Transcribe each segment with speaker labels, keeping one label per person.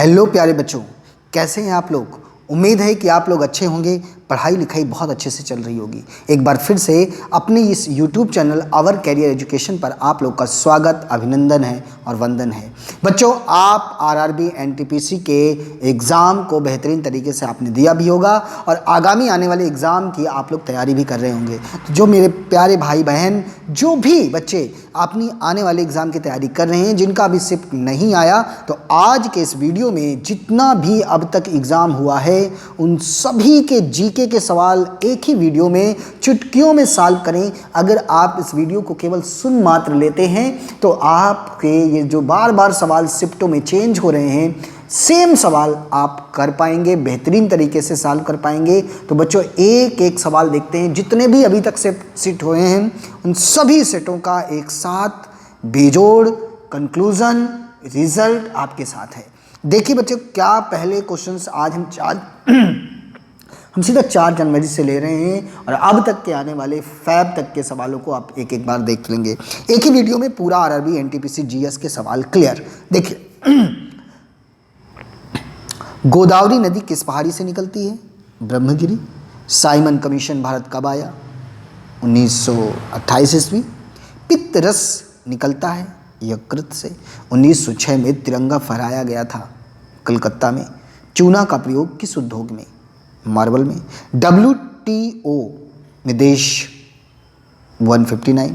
Speaker 1: Hello प्यारे बच्चों, कैसे हैं आप लोग। उम्मीद है कि आप लोग अच्छे होंगे। पढ़ाई लिखाई बहुत अच्छे से चल रही होगी। एक बार फिर से अपने इस YouTube channel our career education पर आप लोग का स्वागत, अभिनंदन है और वंदन है। बच्चों, आप आरआरबी एनटीपीसी के एग्ज़ाम को बेहतरीन तरीके से आपने दिया भी होगा और आगामी आने वाले एग्ज़ाम की आप लोग तैयारी भी कर रहे होंगे। तो जो मेरे प्यारे भाई बहन, जो भी बच्चे अपनी आने वाले एग्ज़ाम की तैयारी कर रहे हैं, जिनका अभी शिफ्ट नहीं आया, तो आज के इस वीडियो में जितना भी अब तक एग्ज़ाम हुआ है उन सभी के जीके के सवाल एक ही वीडियो में चुटकियों में सॉल्व करें। अगर आप इस वीडियो को केवल सुन मात्र लेते हैं तो आपके ये जो बार बार सवाल शिफ्टों में चेंज हो रहे हैं, सेम सवाल आप कर पाएंगे, बेहतरीन तरीके से सॉल्व कर पाएंगे। तो बच्चों, एक एक सवाल देखते हैं। जितने भी अभी तक सेट हुए हैं उन सभी सेटों का एक साथ बेजोड़ कंक्लूजन रिजल्ट आपके साथ है। देखिए बच्चों, क्या पहले क्वेश्चंस आज हम सीधा 4 जनवरी से ले रहे हैं और अब तक के आने वाले फैब तक के सवालों को आप एक एक बार देख लेंगे। एक ही वीडियो में पूरा आरआरबी एनटीपीसी जीएस के सवाल क्लियर। देखिए, गोदावरी नदी किस पहाड़ी से निकलती है? ब्रह्मगिरी। साइमन कमीशन भारत कब आया? 1928 ईस्वी। पित्त रस निकलता है यकृत से। 1906 में तिरंगा फहराया गया था कलकत्ता में। चूना का प्रयोग किस उद्योग में? मार्बल में। WTO में देश 159।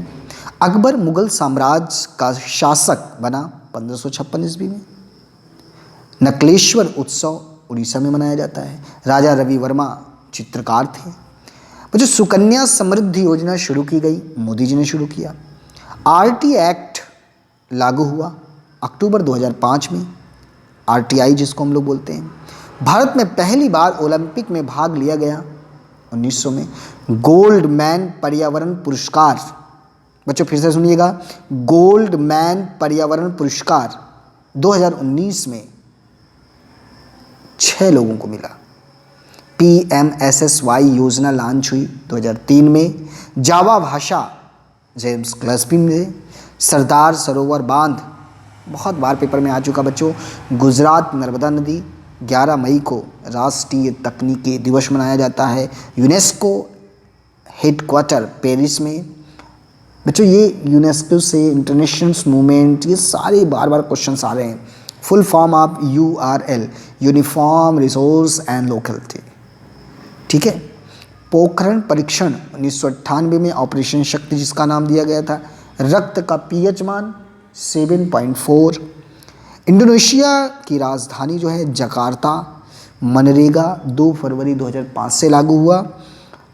Speaker 1: अकबर मुगल साम्राज्य का शासक बना 1556 ईस्वी में। नकलेश्वर उत्सव उड़ीसा में मनाया जाता है। राजा रवि वर्मा चित्रकार थे। जो सुकन्या समृद्धि योजना शुरू की गई, मोदी जी ने शुरू किया। RT एक्ट लागू हुआ अक्टूबर 2005 में। RTI जिसको हम लोग बोलते हैं। भारत में पहली बार ओलंपिक में भाग लिया गया 1900 में। गोल्ड मैन पर्यावरण पुरस्कार, बच्चों फिर से सुनिएगा, गोल्ड मैन पर्यावरण पुरस्कार 2019 में 6 लोगों को मिला। PMSSY योजना लॉन्च हुई 2003 में। जावा भाषा जेम्स ग्लस्पी में। सरदार सरोवर बांध बहुत बार पेपर में आ चुका बच्चों। गुजरात नर्मदा नदी 11 मई को राष्ट्रीय तकनीकी दिवस मनाया जाता है। यूनेस्को हेडक्वार्टर पेरिस में। बच्चों, ये यूनेस्को से इंटरनेशनल मूवमेंट, ये सारे बार बार क्वेश्चंस आ रहे हैं। Full form of URL, uniform resource and locality. ठीक है। पोखरण परीक्षण 1998 में ऑपरेशन शक्ति जिसका नाम दिया गया था। रक्त का pH मान 7.4। इंडोनेशिया की राजधानी जो है जकार्ता। मनरेगा 2 फरवरी 2005 से लागू हुआ।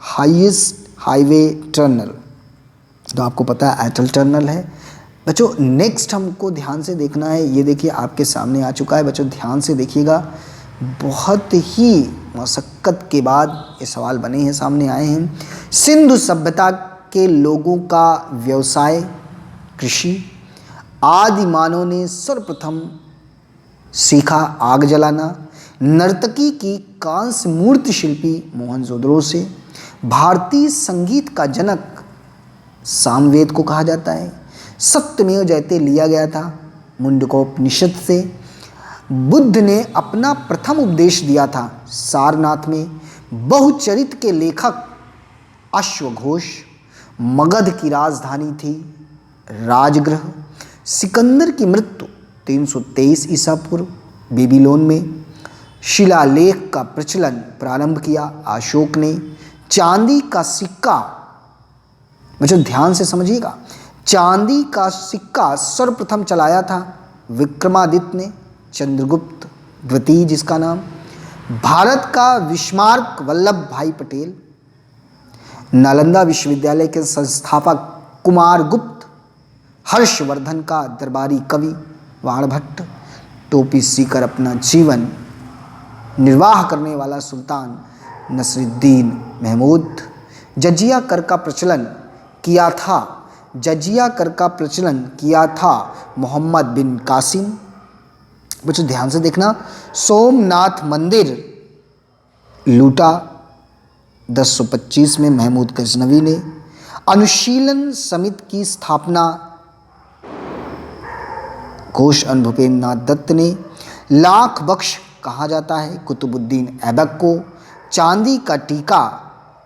Speaker 1: हाईएस्ट हाईवे टनल तो आपको पता है अटल टनल है। बच्चों, नेक्स्ट हमको ध्यान से देखना है। ये देखिए आपके सामने आ चुका है। बच्चों ध्यान से देखिएगा, बहुत ही मशक्क़त के बाद ये सवाल बने हैं, सामने आए हैं। सिंधु सभ्यता के लोगों का व्यवसाय कृषि। आदि मानव ने सर्वप्रथम सीखा आग जलाना। नर्तकी की कांस्य मूर्ति शिल्पी मोहनजोदड़ो से। भारतीय संगीत का जनक सामवेद को कहा जाता है। सत्यमेव जयते लिया गया था मुंडकोपनिषद से। बुद्ध ने अपना प्रथम उपदेश दिया था सारनाथ में। बहुचरित के लेखक अश्वघोष। मगध की राजधानी थी राजगृह। सिकंदर की मृत्यु 323 ईसा पूर्व बेबीलोन में। शिलालेख का प्रचलन प्रारंभ किया अशोक ने। चांदी का सिक्का, बच्चों ध्यान से समझिएगा, चांदी का सिक्का सर्वप्रथम चलाया था विक्रमादित्य ने। चंद्रगुप्त द्वितीय जिसका नाम। भारत का विस्मार्क वल्लभ भाई पटेल। नालंदा विश्वविद्यालय के संस्थापक कुमार गुप्त। हर्षवर्धन का दरबारी कवि वाणभट्ट। टोपी सीकर अपना जीवन निर्वाह करने वाला सुल्तान नसरुद्दीन महमूद। जजिया कर का प्रचलन किया था मोहम्मद बिन कासिम। बच्चों ध्यान से देखना, सोमनाथ मंदिर लूटा 1025 में महमूद गजनवी ने। अनुशीलन समिति की स्थापना घोष भूपेंद्र नाथ दत्त ने। लाख बख्श कहा जाता है कुतुबुद्दीन ऐबक को। चांदी का टीका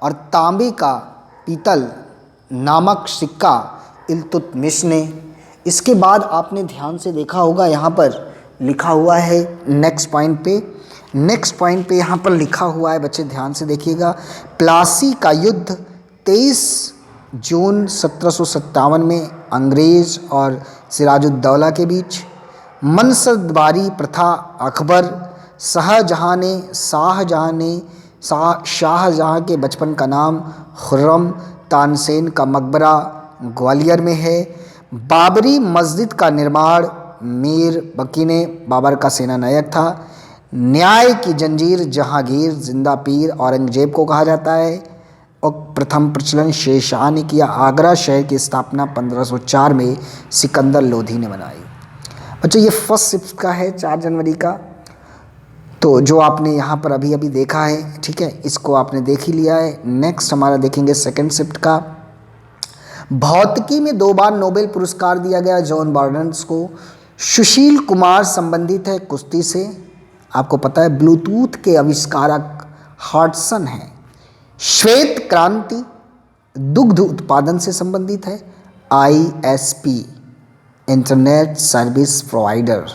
Speaker 1: और तांबे का पीतल नामक सिक्का इल्तुतमिश ने। इसके बाद आपने ध्यान से देखा होगा यहाँ पर लिखा हुआ है नेक्स्ट पॉइंट पे यहाँ पर लिखा हुआ है, बच्चे ध्यान से देखिएगा। प्लासी का युद्ध 23 जून 1757 में अंग्रेज और सिराजुद्दौला के बीच। मनसबदारी प्रथा अकबर। शाहजहाँ के बचपन का नाम खुर्रम। तानसेन का मकबरा ग्वालियर में है। बाबरी मस्जिद का निर्माण मीर बकी ने, बाबर का सेनानायक था। न्याय की जंजीर जहांगीर जिंदा पीर औरंगजेब को कहा जाता है। और प्रथम प्रचलन शेरशाह ने किया। आगरा शहर की स्थापना 1504 में सिकंदर लोधी ने बनाई। बच्चों ये फर्स्ट शिफ्ट का है 4 जनवरी का, तो जो आपने यहाँ पर अभी अभी देखा है, ठीक है, इसको आपने देख ही लिया है। नेक्स्ट हमारा देखेंगे सेकंड शिफ्ट का। भौतिकी में 2 बार नोबेल पुरस्कार दिया गया जॉन बर्नस को। सुशील कुमार संबंधित है कुश्ती से, आपको पता है। ब्लूटूथ के आविष्कारक हॉटसन हैं। श्वेत क्रांति दुग्ध उत्पादन से संबंधित है। ISP इंटरनेट सर्विस प्रोवाइडर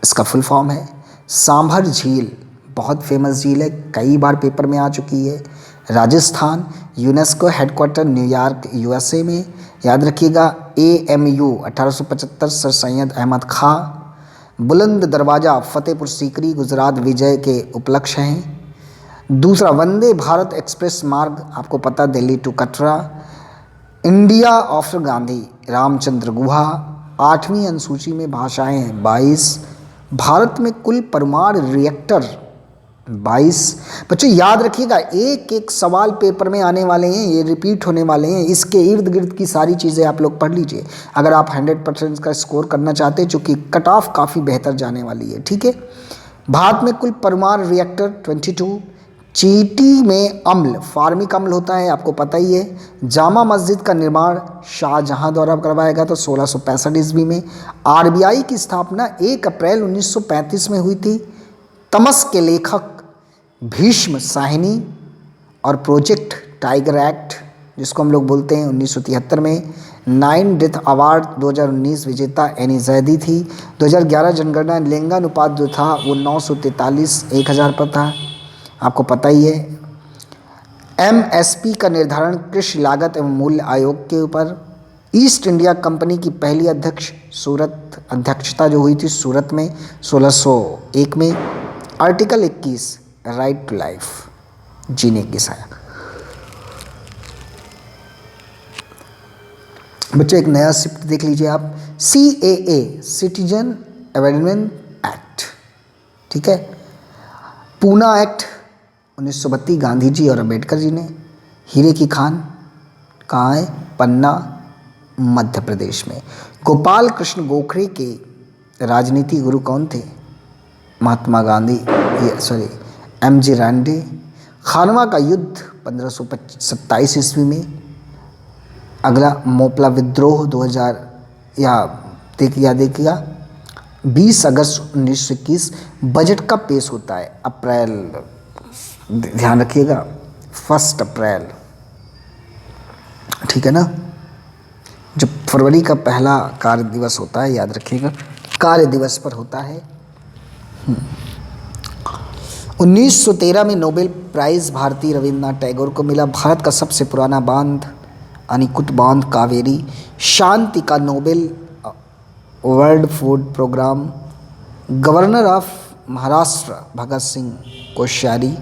Speaker 1: इसका फुल फॉर्म है। सांभर झील बहुत फेमस झील है, कई बार पेपर में आ चुकी है। Rajasthan. UNESCO headquarter New York USA में, याद रखिएगा। AMU 1875 सर सैयद अहमद खां। बुलंद दरवाज़ा फतेहपुर सीकरी गुजरात विजय के उपलक्ष्य हैं। दूसरा वंदे भारत एक्सप्रेस मार्ग, आपको पता, Delhi to Katra. India after Gandhi Ramachandra Guha. 8वीं अनुसूची में भाषाएं हैं 22। भारत में कुल परमाणु रिएक्टर 22। बच्चों याद रखिएगा, एक एक सवाल पेपर में आने वाले हैं, ये रिपीट होने वाले हैं। इसके इर्द गिर्द की सारी चीज़ें आप लोग पढ़ लीजिए अगर आप 100% का स्कोर करना चाहते हैं, चूँकि कट ऑफ काफ़ी बेहतर जाने वाली है, ठीक है। भारत में कुल परमाणु रिएक्टर 22। चींटी में अम्ल फार्मिक अम्ल होता है, आपको पता ही है। जामा मस्जिद का निर्माण शाहजहां द्वारा करवाया गया था 1665 ईस्वी में। RBI की स्थापना 1 अप्रैल 1935 में हुई थी। तमस के लेखक भीष्म साहनी। और प्रोजेक्ट टाइगर एक्ट जिसको हम लोग बोलते हैं 1973 में। 9 डेथ अवार्ड 2019 विजेता एनी जैदी थी। 2011 जनगणना लिंगानुपात जो था वो 943 1000 पर था, आपको पता ही है। MSP का निर्धारण कृषि लागत एवं मूल्य आयोग के ऊपर। ईस्ट इंडिया कंपनी की पहली अध्यक्षता जो हुई थी सूरत में 1601 में। आर्टिकल 21 राइट टू लाइफ, जीने की साया। बच्चों एक नया शिफ्ट देख लीजिए आप। CAA सिटीजन अमेंडमेंट एक्ट, ठीक है। पूना एक्ट 1932 गांधी जी और अंबेडकर जी ने। हीरे की खान कहाँ है? पन्ना मध्य प्रदेश में। गोपाल कृष्ण गोखले के राजनीति गुरु कौन थे? महात्मा गांधी, MG रांडे। खानवा का युद्ध 1527 ईस्वी में। अगला मोपला विद्रोह 2000 देखिएगा 20 अगस्त 1921। बजट कब पेश होता है? अप्रैल, ध्यान रखिएगा 1 अप्रैल, ठीक है ना। जब फरवरी का पहला कार्य दिवस होता है, याद रखिएगा, कार्य दिवस पर होता है। 1913 में नोबेल प्राइज़ भारतीय रविन्द्रनाथ टैगोर को मिला। भारत का सबसे पुराना बांध अनिकुट बांध कावेरी। शांति का Nobel world food programme. Governor of Maharashtra Bhagat Singh Koshyari.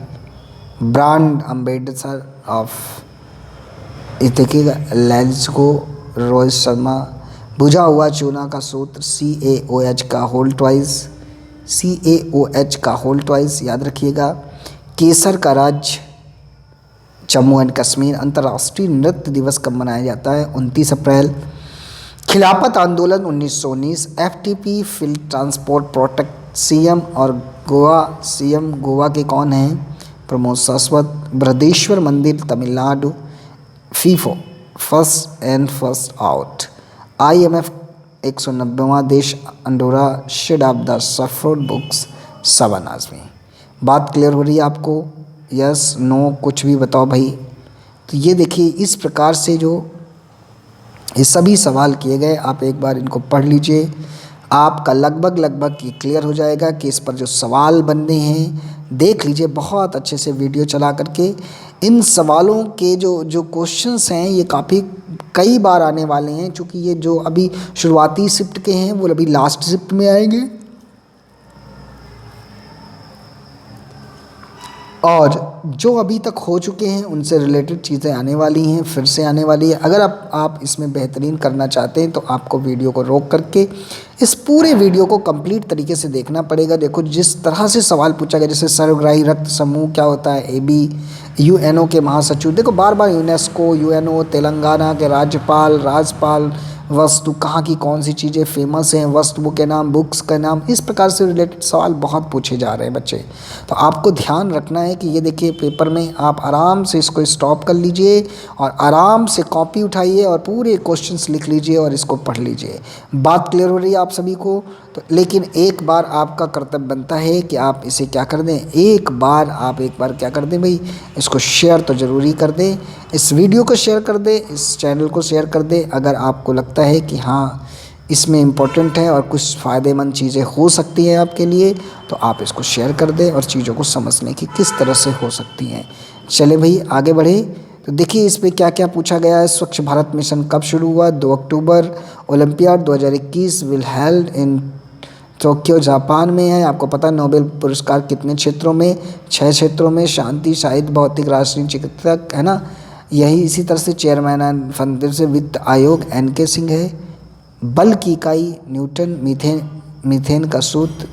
Speaker 1: Brand Ambedkar of, देखिएगा, लेंसको रोहित शर्मा। बुझा हुआ चूना का सूत्र CaOH का होल ट्वाइस, याद रखिएगा। केसर का राज्य जम्मू एंड कश्मीर। अंतर्राष्ट्रीय नृत्य दिवस कब मनाया जाता है? 29 अप्रैल। खिलाफत आंदोलन 1919। FTP field transport protect CM और गोवा CM गोवा के कौन हैं? प्रमोद सारस्वत। बृहदेश्वर मंदिर Tamil Nadu. FIFO first in first out. IMF 190वां देश Andorra shade of the suffered books 7 Azmi. बात क्लियर हो रही है आपको? यस नो कुछ भी बताओ भाई। तो ये देखिए इस प्रकार से जो ये सभी सवाल किए गए, आप एक बार इनको पढ़ लीजिए, आपका लगभग ये क्लियर हो जाएगा कि इस पर जो सवाल बनने हैं देख लीजिए बहुत अच्छे से वीडियो चला करके। इन सवालों के जो क्वेश्चंस हैं ये काफ़ी कई बार आने वाले हैं, क्योंकि ये जो अभी शुरुआती शिफ्ट के हैं वो अभी लास्ट शिफ्ट में आएंगे, और जो अभी तक हो चुके हैं उनसे रिलेटेड चीज़ें आने वाली हैं, फिर से आने वाली है। अगर आप इसमें बेहतरीन करना चाहते हैं तो आपको वीडियो को रोक करके इस पूरे वीडियो को कंप्लीट तरीके से देखना पड़ेगा। देखो जिस तरह से सवाल पूछा गया, जैसे सर्वग्राही रक्त समूह क्या होता है, एबी, यूएनओ के महासचिव, देखो बार बार यूनेस्को, यूएनओ, तेलंगाना के राज्यपाल, वस्तु कहाँ की कौन सी चीज़ें फेमस हैं, वस्तुओं के नाम, बुक्स का नाम, इस प्रकार से रिलेटेड सवाल बहुत पूछे जा रहे हैं बच्चे। तो आपको ध्यान रखना है कि ये देखिए पेपर में आप आराम से इसको स्टॉप कर लीजिए और आराम से कॉपी उठाइए और पूरे क्वेश्चंस लिख लीजिए और इसको पढ़ लीजिए। बात क्लियर हो रही है आप सभी को? तो लेकिन एक बार आपका कर्तव्य बनता है कि आप इसे क्या कर दें, एक बार क्या कर दें भाई, इसको शेयर तो ज़रूरी कर दें, इस वीडियो को शेयर कर दें, इस चैनल को शेयर कर दें। अगर आपको लगता है कि हाँ इसमें इम्पोर्टेंट है और कुछ फ़ायदेमंद चीज़ें हो सकती हैं आपके लिए, तो आप इसको शेयर कर दें और चीज़ों को समझने की किस तरह से हो सकती हैं। चले भाई आगे बढ़े। तो देखिए इस पे क्या क्या पूछा गया है। स्वच्छ भारत मिशन कब शुरू हुआ? 2 October. Olympiad 2021 will held in Tokyo Japan में है। आपको पता है नोबेल पुरस्कार कितने क्षेत्रों में? 6 क्षेत्रों में, शांति, साहित्य, भौतिक, राष्ट्रीय चिकित्सक, है ना। यही इसी तरह से चेयरमैन फंड से वित्त आयोग NK सिंह है। बल की इकाई न्यूटन, मीथेन का सूत्र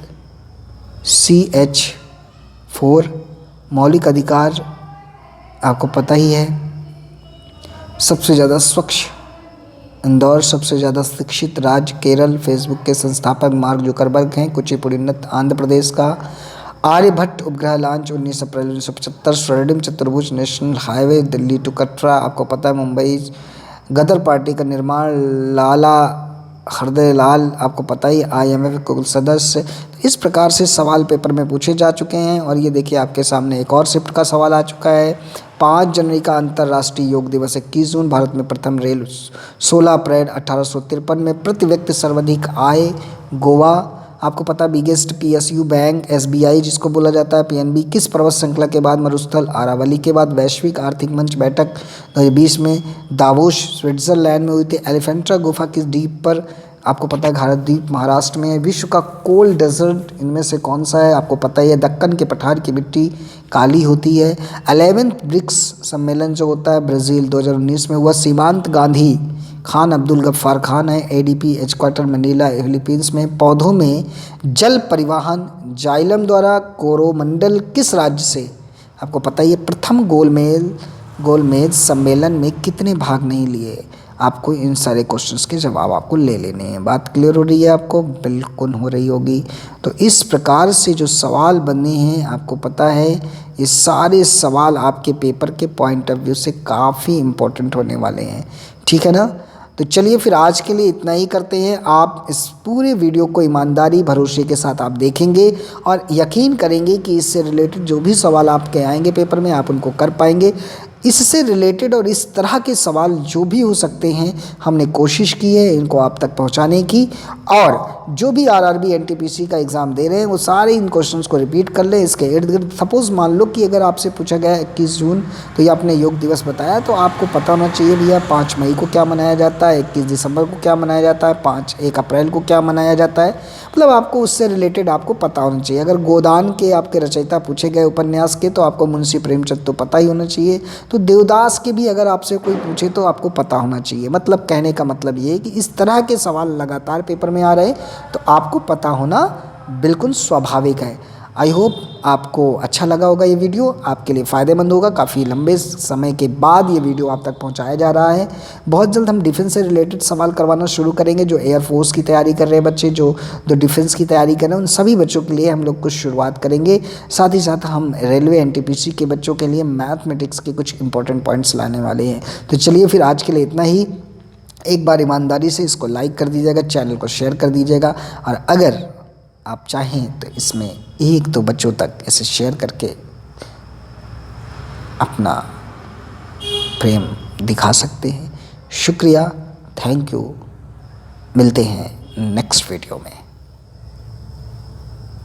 Speaker 1: CH4। मौलिक अधिकार आपको पता ही है। सबसे ज़्यादा स्वच्छ इंदौर, सबसे ज़्यादा शिक्षित राज्य केरल। फेसबुक के संस्थापक मार्क जुकरबर्ग हैं। कुचिपुड़ी नृत्य आंध्र प्रदेश का। आर्यभट्ट उपग्रह launch 19 April 1975। Swarnim Chaturbhuj national highway Delhi to Katra, आपको पता है मुंबई। गदर पार्टी का निर्माण लाला हृदय लाल, आपको पता ही, IMF कुल सदस्य। इस प्रकार से सवाल पेपर में पूछे जा चुके हैं। और ये देखिए आपके सामने एक और शिफ्ट का सवाल आ चुका है। 5 जनवरी का अंतर्राष्ट्रीय योग दिवस। 21 जून भारत में प्रथम रेल। 16 अप्रैल 1853 में प्रति व्यक्ति सर्वाधिक आय गोवा। आपको पता बिगेस्ट PSU बैंक SBI जिसको बोला जाता है PNB किस पर्वत श्रृंखला के बाद मरुस्थल अरावली के बाद वैश्विक आर्थिक मंच बैठक 2020 में दावोस स्विट्जरलैंड में हुई थी। एलिफेंट्रा गुफा किस द्वीप पर? आपको पता है भारत द्वीप महाराष्ट्र में है। विश्व का कोल्ड डेजर्ट इनमें से कौन सा है? आपको पता ही है दक्कन के पठार की मिट्टी काली होती है। 11th ब्रिक्स सम्मेलन जो होता है ब्राज़ील 2019 में हुआ। सीमांत गांधी खान अब्दुल गफ्फार खान है। ADP हेडक्वार्टर मनीला फिलीपींस में। पौधों में जल परिवहन जाइलम द्वारा कोरोमंडल किस राज्य से? आपको पता ही है। प्रथम गोलमेज सम्मेलन में कितने भाग नहीं लिए? आपको इन सारे क्वेश्चंस के जवाब आपको ले लेने हैं। बात क्लियर हो रही है आपको? बिल्कुल हो रही होगी। तो इस प्रकार से जो सवाल बने हैं आपको पता है ये सारे सवाल आपके पेपर के पॉइंट ऑफ व्यू से काफ़ी इम्पोर्टेंट होने वाले हैं, ठीक है ना। तो चलिए फिर आज के लिए इतना ही करते हैं। आप इस पूरे वीडियो को ईमानदारी भरोसे के साथ आप देखेंगे और यकीन करेंगे कि इससे रिलेटेड जो भी सवाल आपके आएंगे पेपर में आप उनको कर पाएंगे। इससे रिलेटेड और इस तरह के सवाल जो भी हो सकते हैं हमने कोशिश की है इनको आप तक पहुंचाने की। और जो भी RRB NTPC का एग्ज़ाम दे रहे हैं वो सारे इन क्वेश्चंस को रिपीट कर लें। इसके इर्द गिर्द सपोज़ मान लो कि अगर आपसे पूछा गया 21 जून तो ये आपने योग दिवस बताया तो आपको पता होना चाहिए भैया 5 मई को क्या मनाया जाता है, 21 दिसंबर को क्या मनाया जाता है, 1 अप्रैल को क्या मनाया जाता है। मतलब आपको उससे रिलेटेड आपको पता होना चाहिए। अगर गोदान के आपके रचयिता पूछे गए उपन्यास के तो आपको मुंशी प्रेमचंद तो पता ही होना चाहिए। तो देवदास के भी अगर आपसे कोई पूछे तो आपको पता होना चाहिए। मतलब कहने का मतलब ये है कि इस तरह के सवाल लगातार पेपर में आ रहे हैं तो आपको पता होना बिल्कुल स्वाभाविक है। आई होप आपको अच्छा लगा होगा ये वीडियो, आपके लिए फ़ायदेमंद होगा। काफ़ी लंबे समय के बाद ये वीडियो आप तक पहुंचाया जा रहा है। बहुत जल्द हम डिफेंस से रिलेटेड सवाल करवाना शुरू करेंगे। जो एयरफोर्स की तैयारी कर रहे हैं बच्चे, जो डिफेंस की तैयारी कर रहे हैं, उन सभी बच्चों के लिए हम लोग कुछ शुरुआत करेंगे। साथ ही साथ हम रेलवे NTPC के बच्चों के लिए मैथमेटिक्स के कुछ इंपॉर्टेंट पॉइंट्स लाने वाले हैं। तो चलिए फिर आज के लिए इतना ही। एक बार ईमानदारी से इसको लाइक कर दीजिएगा, चैनल को शेयर कर दीजिएगा, और अगर आप चाहें तो इसमें 1-2 बच्चों तक इसे शेयर करके अपना प्रेम दिखा सकते हैं। शुक्रिया, थैंक यू। मिलते हैं नेक्स्ट वीडियो में।